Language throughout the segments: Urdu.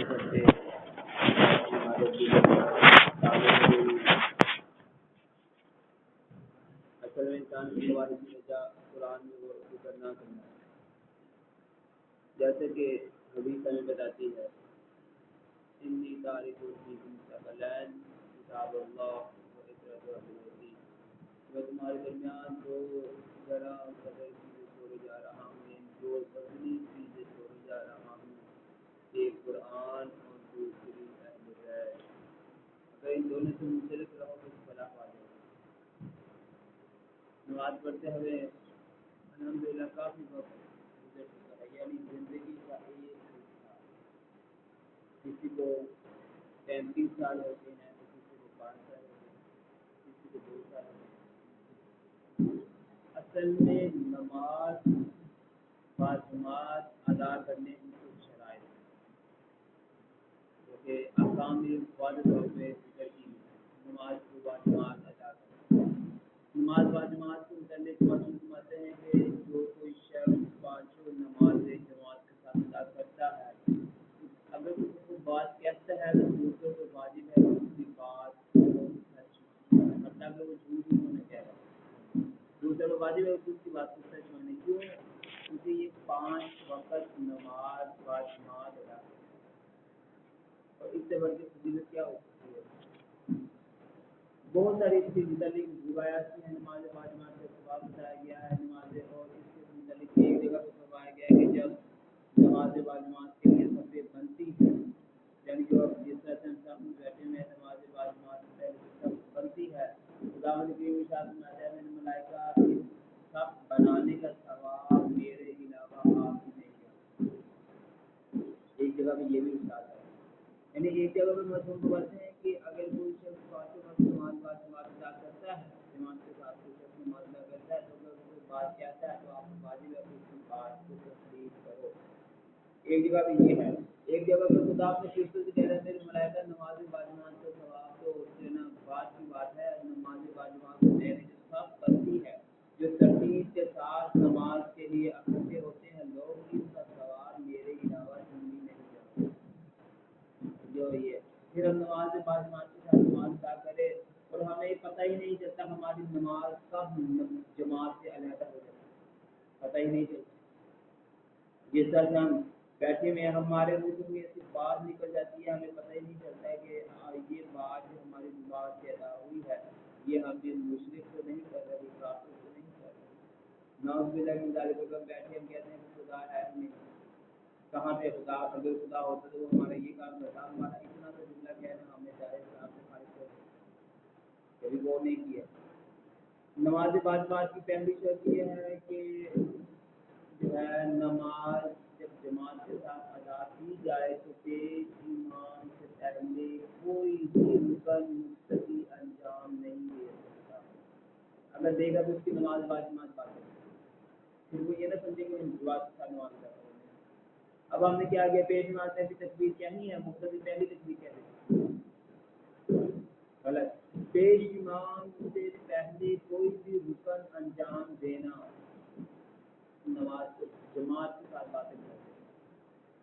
کرتے اصل میں انسان کی وارث کی وجہ قرآن میں غور کرنا کرنا ہے. جیسے کہ حدیث ہمیں بتاتی ہے انی تاریخ فیکم ثقلین کتاب اللہ و اطاعت رسولہ. میں تمہارے درمیان دو ذرا قدر چیزیں چھوڑے جا رہا ہوں, دو بدلی چیزیں چھوڑے جا رہا ہوں, ایک قرآن اور دوسری اہل بیت. اگر ان دونوں سے منسلک رہو تو فلاح پا جاؤ. نماز پڑھتے ہوئے الحمدللہ کافی وقت گزر چکا ہے, یعنی زندگی کا ایک حصہ. کسی کو 35 سال ہوتے ہیں تو کسی کو 5 سال ہوتے ہیں, کسی کو 2 سال ہوتے ہیں. اصل میں نماز باجماعت ادا کرنے کی کچھ شرائط ہیں جو کہ احکام میں واضح طور پہ ذکر کی ہے. نماز کو باجماعت ادا کرنا. نماز باجماعت کے متعلق مخصوص باتیں ہیں کہ جو کوئی شخص پانچوں نمازیں جماعت کے ساتھ ادا کرتا ہے, اگر کوئی بات کہتا ہے تو دوسروں کو واجب ہے اس کی بات سچ ماننا, مطلب وہ جھوٹ نہیں کہہ رہا, دوسروں کو واجب ہے اس کی بات کو سچ ماننا. کیوں؟ کیونکہ یہ 5 وقت نماز باجماعت ادا کرتا ہے, اور اس سے بڑھ کے فضیلت کیا ہو سکتی ہے. بہت ساری اس کی متعلق روایات ہیں. نماز باجماعت کا ثواب بتایا گیا ہے نماز, اور اس کے متعلق ایک جگہ پہ فرمایا گیا ہے کہ جب نماز باجماعت کے لیے صفیں بنتی ہیں, یعنی جو جس طرح سے ہم بیٹھے میں نماز باجماعت پہلے صف بنتی ہے, خداوند کی ارشاد میں نے ملائکہ اس صف بنانے کا ثواب میرے علاوہ آپ ہی نہیں کیا. ایک جگہ پہ یہ بھی ارشاد ہے, یعنی ایک جگہ پہ مضمون کو بولتے ہیں کہ اگر کوئی شخص پانچوں وقت نماز باجماعت ادا کرتا ہے, جماعت کے ساتھ کوئی شخص نماز ادا کرتا ہے, تو اگر کوئی بات کہتا ہے تو آپ واجب ہے اس کی بات کو تسلیم کرو. ایک جگہ پہ یہ ہے. ایک جگہ پہ خدا اپنے فرشتوں سے کہہ رہے ہیں ملائکہ نماز باجماعت کا ثواب تو دینا بات کی بات ہے, نماز باجماعت کو دینے جو سب کرتی ہے, جو ترتیب کے ساتھ نماز کے لیے اکٹھے ہوتے ہیں لوگ, ان کا ثواب میرے علاوہ چنی نہیں جاتا. جو یہ پھر ہم نماز باجماعت کے ساتھ نماز ادا کرے اور ہمیں پتہ ہی نہیں چلتا ہماری نماز کب جماعت سے علیحدہ ہو جاتی ہے, پتہ ہی نہیں چلتا. جس طرح سے ہم بیٹھے میں ہمارے منہ سے کوئی ایسی بات نکل جاتی ہے, ہمیں پتہ ہی نہیں چلتا ہے کہ یہ بات جو ہماری نماز سے ادا ہوئی ہے یہ ہم بھی مشرک تو نہیں کر رہے, کافر تو نہیں کر رہے. نعوذ باللہ من ذالک. بیٹھے ہم کہتے ہیں کہ خدا ہے نہیں, کہاں پہ خدا؟ اگر خدا ہوتا تو وہ ہمارا یہ کام کرتا. ہمارا اتنا تو جملہ کہنا ہمیں چاہے خدا سے خارج کر دے, کبھی وہ نہیں کیا. نماز باجماعت کی پہلی شرط یہ ہے کہ جو ہے نماز جب جماعت کے ساتھ ادا کی جائے تو پیش امام سے پہلے کوئی بھی رکن مستقی انجام نہیں دے سکتا. اگر دے گا تو اس کی نماز باجماعت باطل ہے. پھر وہ یہ نہ سمجھے کہ جماعت کے ساتھ نماز ادا کریں. اب ہم نے کیا کیا, پیش نماز میں بھی تکبیر کہنی ہے, مقتدی پہلی تکبیر کہہ دیتے, غلط. پیش امام سے پہلے کوئی بھی رکن انجام دینا نماز کو جماعت کے ساتھ باطل کر دینا.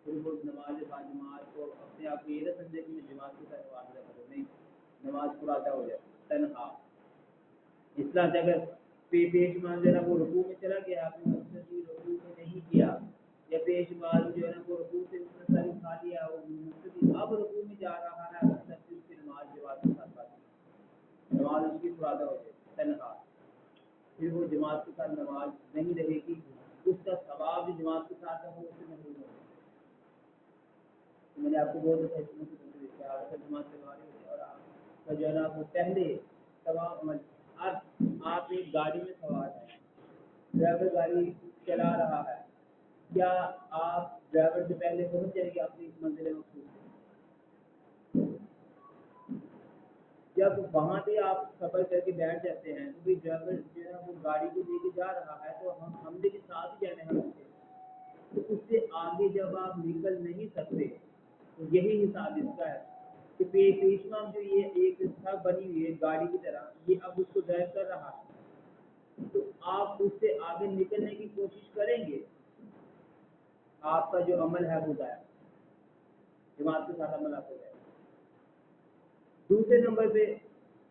پھر وہ نماز باجماعت کو اپنے آپ کو یہ نہ سمجھے کہ میں جماعت کے ساتھ نماز ادا کروں, نہیں, نماز پورا ادا ہو جائے تنہا. اس طرح سے اگر پیش امام جو ہے نا وہ رکوع میں چلا گیا, آپ نے مقتدی رکوع میں نہیں کیا, یا پیش امام جو ہے نا وہ رکوع سے اس نے سر اٹھا لیا, وہ مقتدی اب رکوع میں جا رہا ہے, تب اس کی نماز جماعت کے ساتھ باطل, نماز اس کی پورا ادا ہو جائے تنہا. پھر وہ جماعت کے ساتھ نماز نہیں رہے گی, اس کا ثواب جو جماعت کے ساتھ ہے وہ اس سے محروم ہو جائے. میں نے آپ کو بہت اچھا اس میں سے آپ جماعت سے ہماری ہوتی ہے, اور آپ کا جو ہے نا وہ پہلے ثواب عمل. اب آپ ایک گاڑی میں سوار ہیں, ڈرائیور گاڑی چلا رہا ہے, کیا آپ ڈرائیور سے پہلے پہنچ جائیں گے اپنی منزل مقصود سے؟ جب وہاں سے آپ سفر کر کے بیٹھ جاتے ہیں تو بھی ڈرائیور جو ہے وہ گاڑی کو لے کے جا رہا ہے, تو ہم نے بھی ساتھ ہی جانے ہیں, تو اس سے آگے جب آپ نکل نہیں سکتے تو یہی حساب اس کا ہے کہ پیش امام جو یہ ایک سب بنی ہوئی ہے گاڑی کی طرح, یہ اب اس کو ڈرائیو کر رہا ہے, تو آپ اس سے آگے نکلنے کی کوشش کریں گے, آپ کا جو عمل ہے وہ ضائع. جماعت کے ساتھ عمل آتے رہے۔ دوسرے نمبر پہ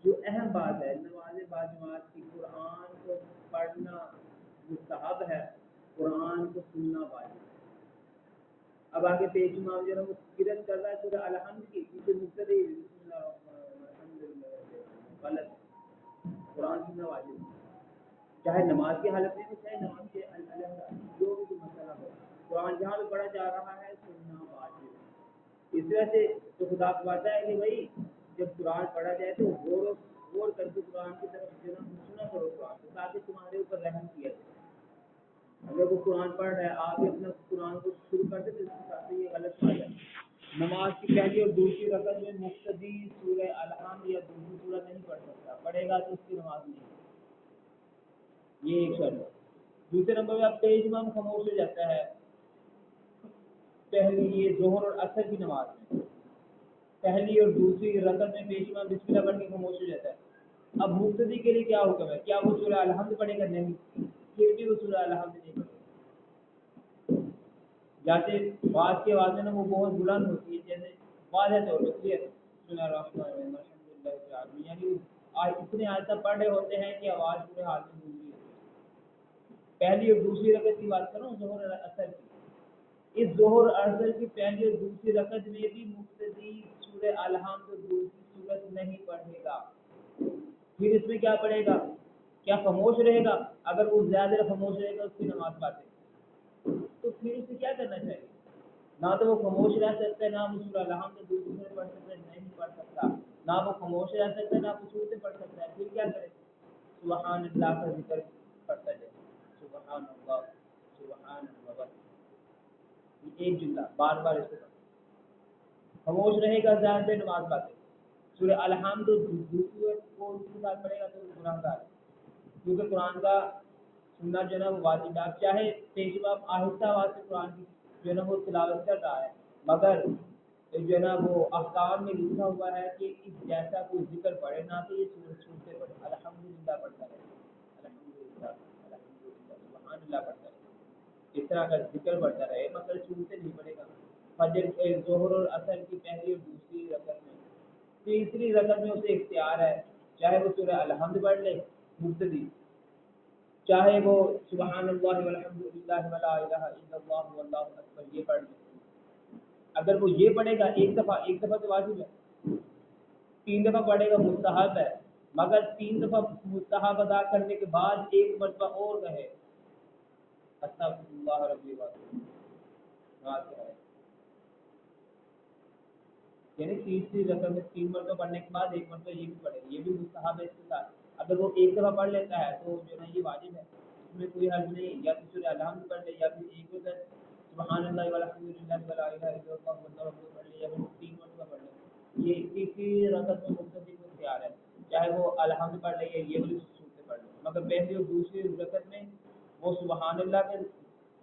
جو اہم بات ہے نماز با جماعت کی، قرآن کو پڑھنا مستحب ہے، قرآن کو سننا واجب ہے۔ اب آگے پیش امام جو ہے وہ قرأت کر رہا ہے سورہ الحمد کی، پیچھے مبتدی بسم اللہ الرحمن الرحیم الحمدللہ غلط، قرآن سننا واجب ہے، چاہے نماز کی حالت میں ہو چاہے نماز کے علیحدہ جو بھی مسئلہ ہو، قرآن جہاں بھی پڑھا جا رہا ہے سننا واجب ہے۔ اس وجہ سے تو خدا فرماتا ہے کہ بھائی جب قرآن پڑھا جائے تو غور کر کے قرآن کی طرف جو ہے سنا کرو قرآن کو، تاکہ تمہارے اوپر رحم کیا جائے۔ اگر وہ قرآن پڑھ رہا ہے آپ بھی اپنا قرآن کو شروع کر دیں تو اس کے ساتھ یہ غلط بات ہے۔ نماز کی پہلی اور دوسری رکعت میں مقتدی سورہ الحمد یا دوسری سورہ نہیں پڑھ سکتا، پڑھے گا تو اس کی نماز نہیں ہے، یہ ایک شرط ہے۔ دوسرے نمبر پہ آپ پیش امام خاموش ہو جاتا ہے پہلی یہ ظہر اور عصر کی نماز میں، پہلی اور دوسری رکعت میں پیش امام بسم اللہ پڑھ کے خاموش ہو جاتا ہے۔ اب مقتدی کے لیے کیا حکم ہے؟ کیا وہ سورہ الحمد پڑھے گا؟ نہیں، پھر بھی وہ سورہ الحمد نہیں پڑھے گا۔ جیسے بعض کی آواز ہے نا وہ بہت بلند ہوتی ہے، جیسے واضح طور پہ کلیئر بسم اللہ الرحمن الرحیم الحمد للہ رب العالمین، یعنی اتنے آیتیں پڑھ رہے ہوتے ہیں کہ آواز پورے حال میں گونج رہی ہوتی ہے۔ پہلی اور دوسری رکعت کی بات کروں ظہر اور عصر کی، اس ظہر اور عصر کی پہلی اور دوسری رکعت میں بھی مقتدی سورہ الحمد اور دوسری سورت نہیں پڑھے گا۔ پھر اس میں کیا پڑھے گا؟ کیا خاموش رہے گا؟ اگر وہ زیادہ خاموش رہے گا اس کی نماز باطل، تو پھر اسے کیا کرنا چاہیے؟ نہ تو وہ خاموش رہ سکتا ہے، نہ وہ سورہ الحمد اور دوسری سورت پڑھ سکتا ہے، نہیں پڑھ سکتا، نہ وہ خاموش رہ سکتا ہے نہ وہ سورتیں پڑھ سکتا ہے، پھر کیا کرے؟ سبحان اللہ کا ذکر پڑھتا جائے، سبحان اللہ سبحان اللہ، ایک جملہ بار بار اس کو خاموش رہے گا زیادہ دیر نماز باطل۔ سورہ الحمد دوسری کو اس کے ساتھ پڑھے گا تو گناہ گار ہے، کیونکہ قرآن کا سننا جو ہے نا وہ واجب ہے۔ آپ چاہے پیش امام آہستہ آواز سے قرآن کی جو ہے نا وہ تلاوت کر رہا ہے، مگر جو ہے نا وہ احکام میں لکھا ہوا ہے کہ اس جیسا کوئی ذکر پڑھے نہ تو یہ سنتے پڑھے، الحمدللہ پڑھتا ہے، الحمدللہ الحمدللہ سبحان اللہ پڑھتا ہے، اس طرح کا ذکر پڑھتا رہے، مگر سنتے نہیں پڑے گا۔ فجر ظہر اور عصر کی پہلی اور دوسری رکعت میں، تیسری رکعت میں اسے اختیار ہے، چاہے وہ سورہ الحمد پڑھ لے مبتدی، چاہے وہ سبحان اللہ والحمد للہ ولا الہ الا اللہ واللہ اکبر یہ پڑھ لے۔ اگر وہ یہ پڑھے گا ایک دفعہ تو واجب ہے، 3 دفعہ پڑھے گا مستحب ہے، مگر 3 دفعہ مستحب ادا کرنے کے بعد ایک مرتبہ اور کہے استغفر اللہ ربی واتوب الیہ، یعنی تیسری رکعت میں 3 مرتبہ پڑھنے کے بعد ایک مرتبہ یہ بھی پڑھے، یہ بھی مستحب ہے اس کے ساتھ۔ اگر وہ ایک دفعہ پڑھ لیتا ہے تو جو ہے یہ واجب ہے، اس میں کوئی حرج نہیں، یا تو سورہ الحمد پڑھ لے یا پھر ایک وقت سبحان اللہ والحمد للہ ولا الہ الا اللہ واللہ اکبر پڑھ لے، یا پھر 3 مرتبہ پڑھ لے۔ یہ تیسری رکعت میں مقتدی کو اختیار ہے، چاہے وہ الحمد پڑھ لے یا یہ والی سورتیں پڑھ لے، مگر پہلی اور دوسری رکعت میں وہ سبحان اللہ کا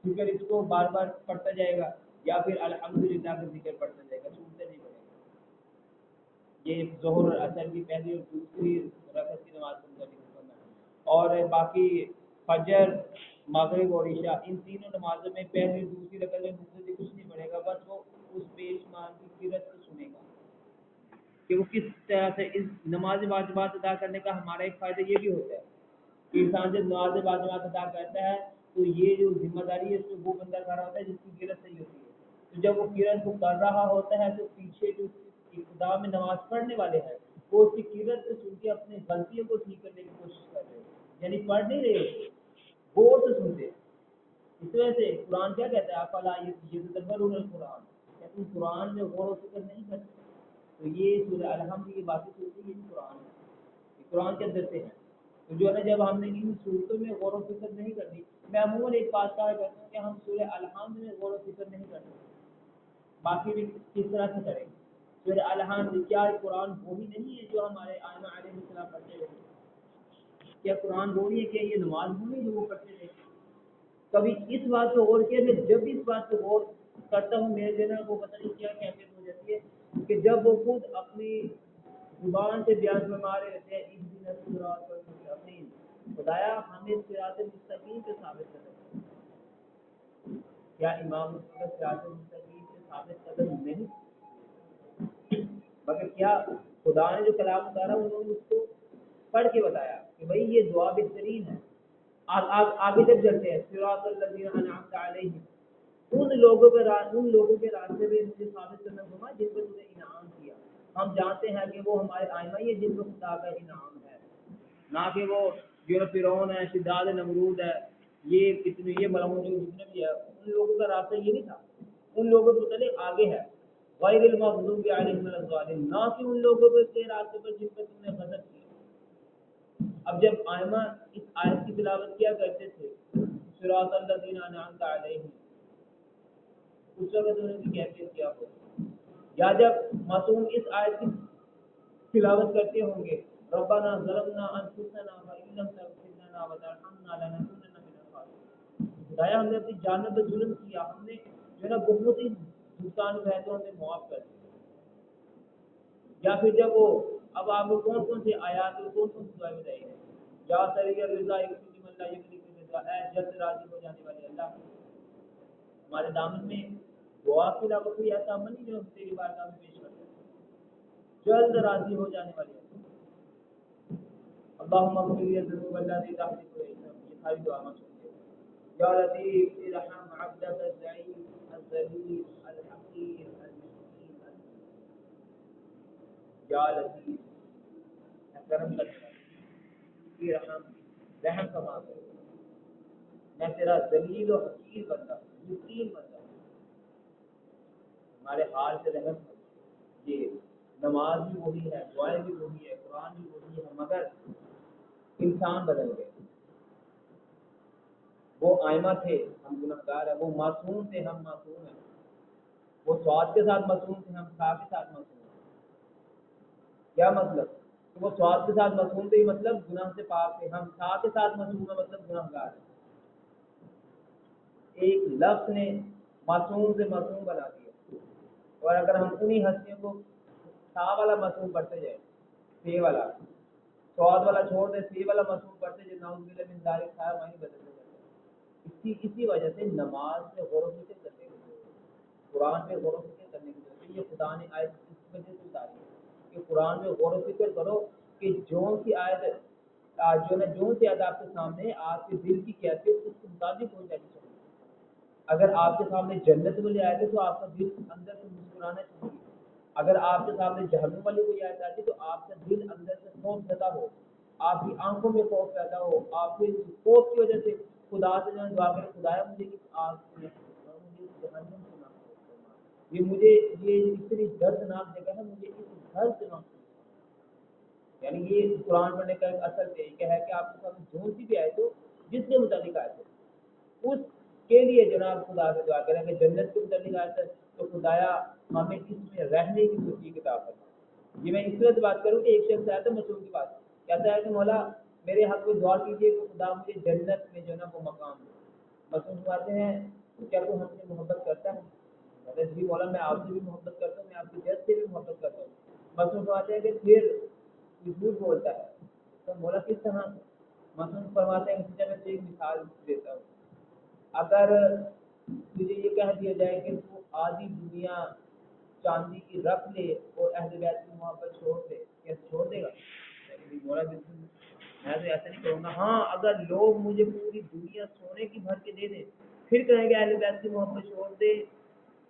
ذکر اس کو بار بار پڑھتا جائے گا یا پھر الحمدللہ کا ذکر پڑھتا جائے گا، سورتیں نہیں پڑھے گا۔ یہ ظہر اور عصر کی پہلی اور دوسری رکعت کی نماز کا حکم ہے۔ اور باقی فجر مغرب اور عشاء ان تینوں نمازوں میں پہلی اور دوسری رکعت میں مقتدی کچھ نہیں پڑھے گا، بس وہ اس پیش مان کی قرأت کو سنے گا کہ وہ کس طرح سے اس نماز واجبات ادا کرنے کا ہمارا ایک فائدہ یہ بھی ہوتا ہے کہ انسان جب نماز واجبات ادا کرتا ہے تو یہ جو ذمہ داری ہے اس میں وہ بندہ کھڑا ہوتا ہے جس کی قرأت صحیح ہوتی ہے، تو جب وہ قرأت کو کر رہا ہوتا ہے تو پیچھے جو ابتدا میں نماز پڑھنے والے ہیں وہ اس کی قرأت کو سن کے اپنی غلطیوں کو ٹھیک کرنے کی کوشش کر رہے ہیں، یعنی پڑھ نہیں رہے غور سے سنتے ہیں۔ اس وجہ سے قرآن کیا کہتا ہے افلا یتدبرون القرآن، کہ تم قرآن میں غور و فکر نہیں کرتے، تو یہ سورہ الحمد کی باتیں سنتی ہے، یہ قرآن ہے، یہ قرآن کے اندر سے ہے۔ تو جو ہے نا جب ہم نے ان صورتوں میں غور و فکر نہیں کرنی، میں عموماً ایک بات کہا کرتا ہوں کہ ہم سورہ الحمد میں غور و فکر نہیں کرتے، باقی بھی کس طرح سے کریں۔ سورہ الحمد کیا قرآن وہی نہیں ہے جو ہمارے آئمہ علیہ السلام پڑھتے رہے؟ کیا قرآن وہی ہے کہ یہ نماز وہی جو وہ پڑھتے رہے؟ کبھی اس بات کو غور کیا، میں جب بھی اس بات کو غور کرتا ہوں میرے جو ہے وہ پتہ نہیں کیا کیفیت ہو جاتی ہے کہ جب وہ خود اپنی زبان سے بیان فرما رہے ہوتے ہیں اہدنا الصراط المستقیم، خدایا ہمیں صراط مستقیم پہ ثابت قدم، کیا امام صراط مستقیم پہ ثابت قدم نہیں؟ مگر کیا خدا نے جو کلام اتارا انہوں نے اس کو پڑھ کے بتایا کہ بھائی یہ دعا بہترین ہے. آگے جب چلتے ہیں صراط الذین انعمت علیہم، ان لوگوں کے راستے میں مجھے ثابت کرنا ہوگا جن پر تم نے انعام کیا. ہم جانتے ہیں کہ وہ ہمارے آئمہ ہی ہے جن پر خدا کا انعام ہے، نہ کہ وہ جو فرعون ہے، شداد نمرود ہے، یہ کتنے یہ ملعون جو جتنے بھی ہے، ان لوگوں کا راستہ یہ نہیں تھا. ان لوگوں کے متعلق آگے ہے غیر المغضوب علیہم ولا الضالین، نہ کہ ان لوگوں کے راستے پر جن پر تم نے غضب کیا. اب جب آئمہ اس آیت کی تلاوت کیا کرتے تھے صراط الذین انعمت علیہم، اس وقت انہوں نے بھی کیفیت کیا ہو، یا جب معصوم اس آیت کی تلاوت کرتے ہوں گے ربنا ظلمنا انفسنا وان لم تغفر لنا وترحمنا لنکونن من الخاسرین، خدایا ہم نے اپنی جان پر ظلم کیا، ہم نے جو ہے نا بہت ہی نقصان اٹھائے تو ہمیں معاف کر دیا. یا پھر جب وہ اب آپ کو کون کون سے آیات اور کون کون سی دعائیں بتائی ہیں، یا سری الرضا یقین من لا یملک الرضا، اے جلد راضی ہو جانے والے اللہ، ہمارے دامن میں دعا کے علاوہ کوئی ایسا عمل نہیں جو ہم تیری بارگاہ میں پیش کرتے ہیں. جلد راضی ہو جانے والے اللہم اغفر لی الذنوب التي تحت الاسم، یہ ساری دعا میں سنتے ہیں. یا لطیف ارحم عبدک الضعیف الذلیل الحقیر المسکین، یا لطیف کرم کرنے ارحم رحم فرما کر، میں تیرا ذلیل و حقیر بندہ مسکین بندہ ہمارے حال سے رحم کر. یہ نماز بھی وہی ہے، دعائیں بھی وہی ہے، قرآن بھی وہی ہے، مگر انسان بدل گئے. وہ آئمہ تھے، ہم گنہگار ہیں، وہ معصوم تھے، ہم معصوم ہیں. وہ سواد کے ساتھ معصوم تھے، ہم کھا کے ساتھ معصوم ہیں. کیا مطلب کہ وہ سواد کے ساتھ معصوم تھے مطلب گناہ سے پاک تھے، ہم کھا کے ساتھ معصوم ہیں مطلب گنہگار ہیں. ایک لفظ نے معصوم سے معصوم بنا دیا. اور اگر ہم انہی ہستیوں کو سا والا معصوم پڑھتے جائیں، سی والا سواد والا چھوڑ دیں، سی والا معصوم پڑھتے جائیں، نعوذ باللہ من ذالک، سارا معنی بدلتے جاتے ہیں. اسی وجہ سے نماز میں غور و فکر کرنے کی ضرورت ہے، قرآن میں غور و فکر کرنے کی ضرورت ہے. یہ خدا نے آیت اس وجہ سے اتاری ہے کہ قرآن میں غور و فکر کرو کہ جو سی آیت جو ہے جو سی آیت آپ کے سامنے آپ کے دل کی کیفیت اس کے مطابق ہو جانی چاہیے. اگر آپ کے سامنے جنت والی آیت ہے تو آپ کا دل اندر سے مسکرانا چاہیے. اگر آپ کے سامنے جہنم والی کوئی آیت آتی تو آپ کا دل اندر سے خوف زدہ ہو، آپ کی آنکھوں میں خوف پیدا ہو، آپ کے خوف کی وجہ سے خدا سے جو ہے دعا کرے خدایا مجھے اس آگ سے مجھے اس جہنم سے محفوظ فرما، یہ مجھے یہ اتنی دردناک جگہ ہے، مجھے اس گھر سے محفوظ. یعنی یہ قرآن پڑھنے کا ایک اصل طریقہ ہے کہ آپ کے سامنے جو سی بھی آئے تو جس کے متعلق آئے تو اس کے لیے جناب خدا سے دعا کریں کہ جنت کے متعلق آئے تو خدایا ہمیں اس میں رہنے کی توفیق عطا فرما. یہ میں اس وقت بات کروں کہ ایک شخص آیا تھا مسعود کی بات کہتا ہے کہ مولا میرے حق میں دعا کیجیے کہ خدا مجھے جنت میں جو ہے نا وہ مقام دے. مسعود فرماتے ہیں کیا تو ہم سے محبت کرتا ہے؟ کہتے ہیں جی مولا میں آپ سے بھی محبت کرتا ہوں، میں آپ کی جد سے بھی محبت کرتا ہوں. مسعود فرماتے ہیں کہ پھر جھوٹ بولتا ہے تو مولا کس طرح سے؟ مسعود فرماتے ہیں کہ میں سے ایک مثال دیتا ہوں. اگر تجھے یہ کہہ دیا جائے کہ تو آدھی دنیا چاندی کی رکھ لے اور اہل بیت کی محبت چھوڑ دے، کیسے چھوڑ دے گا؟ مولا بالکل میں تو ایسا نہیں کروں گا. ہاں اگر لوگ مجھے پوری دنیا سونے کی بھر کے دے دیں پھر کہیں گے اہل بیت کی محبت چھوڑ دے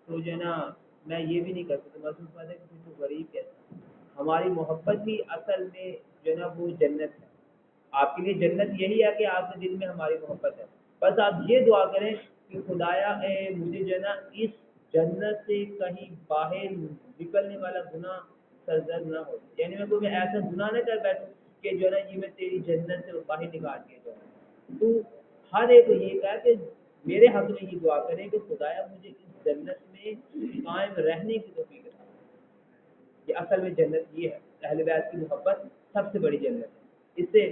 تو جو ہے نا میں یہ بھی نہیں کر سکتا. محسوس کرتے کہ تو غریب کیسا. ہماری محبت ہی اصل میں جو ہے نا وہ جنت ہے. آپ کے لیے جنت یہی ہے کہ آپ کے دل میں ہماری محبت ہے. بس آپ یہ دعا کریں کہ خدایا مجھے جو ہے نا اس جنت سے کہیں باہر نکلنے والا گناہ سرزد نہ ہو. یعنی میں کوئی ایسا گناہ نہ کر بیٹھوں کہ جو ہے نا یہ میں تیری جنت سے باہر نکال دیا جاؤں. تو ہر ایک کو یہ کہا کہ میرے حق میں یہ دعا کریں کہ خدایا مجھے اس جنت میں قائم رہنے کی توفیق عطا فرما. یہ اصل میں جنت یہ ہے. اہل بیت کی محبت سب سے بڑی جنت ہے. اس سے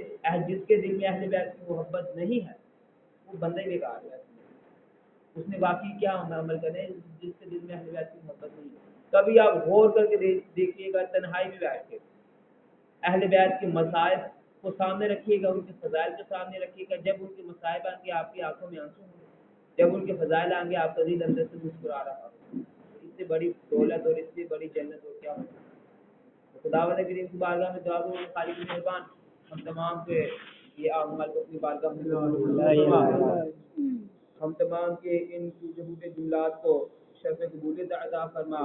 جس کے دل میں اہل بیت کی محبت نہیں ہے وہ بندہ ہی بیکار ہے. اس نے باقی کیا عمل کرے جس کے دل میں اہل بیت کی محبت نہیں ہے. کبھی آپ غور کر کے دیکھیے گا تنہائی میں بیٹھ کے اہل بیت کے مصائب کو سامنے رکھیے گا، ان کے فضائل کو سامنے رکھیے گا. جب ان کے مصائب آئیں گے آپ کی آنکھوں میں آنسو ہوں گے، جب ان کے فضائل آئیں گے آپ کا دل اندر سے مسکرا رہا ہوگا. اس سے بڑی دولت اور اس سے بڑی جنت اور کیا ہوگی. خداوند کریم کی بارگاہ میں دعا کروں خالق مہربان ہم تمام کے یہ اعمال کو اپنی بارگاہ میں قبول فرما، ہم تمام کے ان جھوٹے جملات کو شرف قبولیت عطا فرما،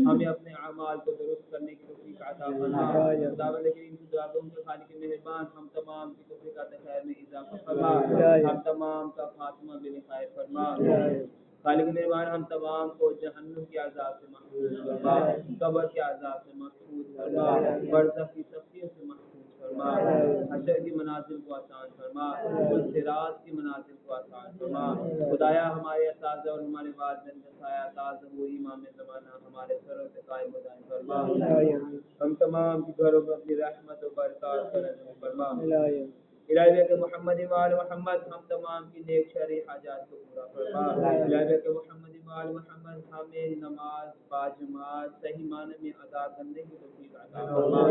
ہمیں اپنے اعمال کو درست کرنے کی توفیق عطا فرما۔ خداوند کریم کی دعا کروں کہ خالق مہربان ہم تمام کی توفیقات خیر میں اضافہ فرما، ہم تمام کا خاتمہ بالخیر فرما۔ خالق مہربان ہم تمام کو جہنم کے عذاب سے محفوظ فرما، قبر کے عذاب سے محفوظ فرما، برزخ کی سختیوں سے محفوظ فرما، حشر کی منازل کو آسان فرما، صراط کی منازل کو آسان فرما۔ خدایا ہمارے اساتذہ اور ہمارے والدین کا سایہ تاج و امام زمانہ ہمارے سروں سے قائم و دائم فرما، ہم تمام کے گھروں میں اپنی رحمت و برکات کا نظر فرما۔ الہی کہ محمد وآل محمد ہم تمام کی نیک شرعی حاجات کو پورا فرما۔ الہی کہ محمد وآل محمد ہمیں نماز باجماعت صحیح معنی میں ادا کرنے کی توفیق عطا فرما،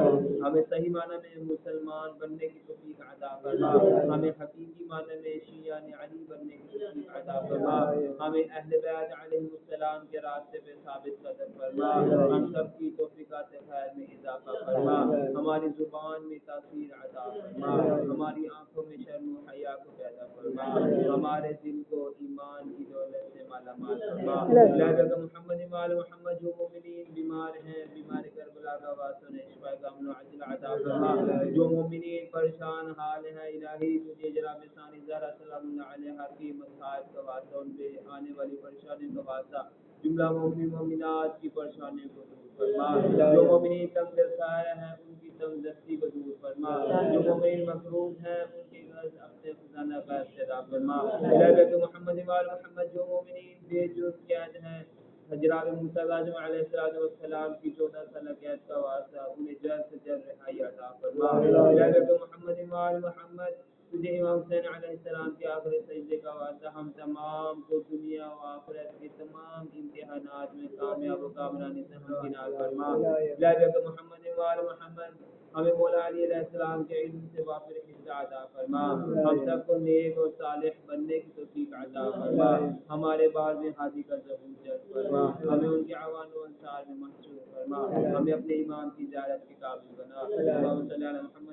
ہمیں صحیح معنی میں مسلمان بننے کی توفیق عطا فرما، ہمیں حقیقی معنی میں شیعہ علی بننے کی توفیق عطا فرما، ہمیں اہل بیت علیہ السلام کے راستے پہ ثابت قدم فرما، ہم سب کی توفیقات خیر میں اضافہ فرما، ہماری زبان میں تاثیر عطا فرما، ہماری آنکھوں میں شرم و حیا کو پیدا فرما، ہمارے دل کو ایمان کی دولت سے مالا مال فرما۔ الہی کہ محمد وآل محمد جو مومنین بیمار ہیں بیمار کربلا کا واسطہ نے شفا کامل و عاجل عطا فرما، جو مومنین پریشان حال ہیں الہی تجھے جناب ثانی زہرا سلام اللہ علیہا کی مصائب کا واسطہ ان پہ آنے والی پریشانی کا واسطہ جملہ مومنین مومنات کی پریشانی کو دور فرما، جو مومنین تنگ دستار ہیں ان کی تنگ دستی کو دور فرما، جو مومنین مقروض ہیں ان کی غرض اپنے خزانہ خیر سے ادا فرما۔ الہی کہ محمد وآل محمد جو مومنین بے جرم قید ہیں حضرات موسیٰ علیہ السلام کی 14 سالہ قید کا واسطہ انہیں جلد سے جلد رہائی عطا فرما۔ الہی کہ محمد وآل محمد تجھے امام حسین علیہ السلام کے آخری سجدے کا واسطہ ہم تمام کو دنیا و آخرت کے تمام امتحانات میں کامیاب و کامرانی سے ہمکنار فرما۔ الہی کہ محمد وآل محمد ہمیں مولا علی علیہ السلام کے علم سے وافر حصہ عطا فرما، ہم سب کو نیک اور صالح بننے کی توفیق عطا فرما، ہمارے بعد میں ہادی کا ظہور جلد فرما، ہمیں ان کے عوان و انصار میں محشور فرما، ہمیں اپنے امام کی زیارت کے قابل بنا۔ اللہم صلی علی محمد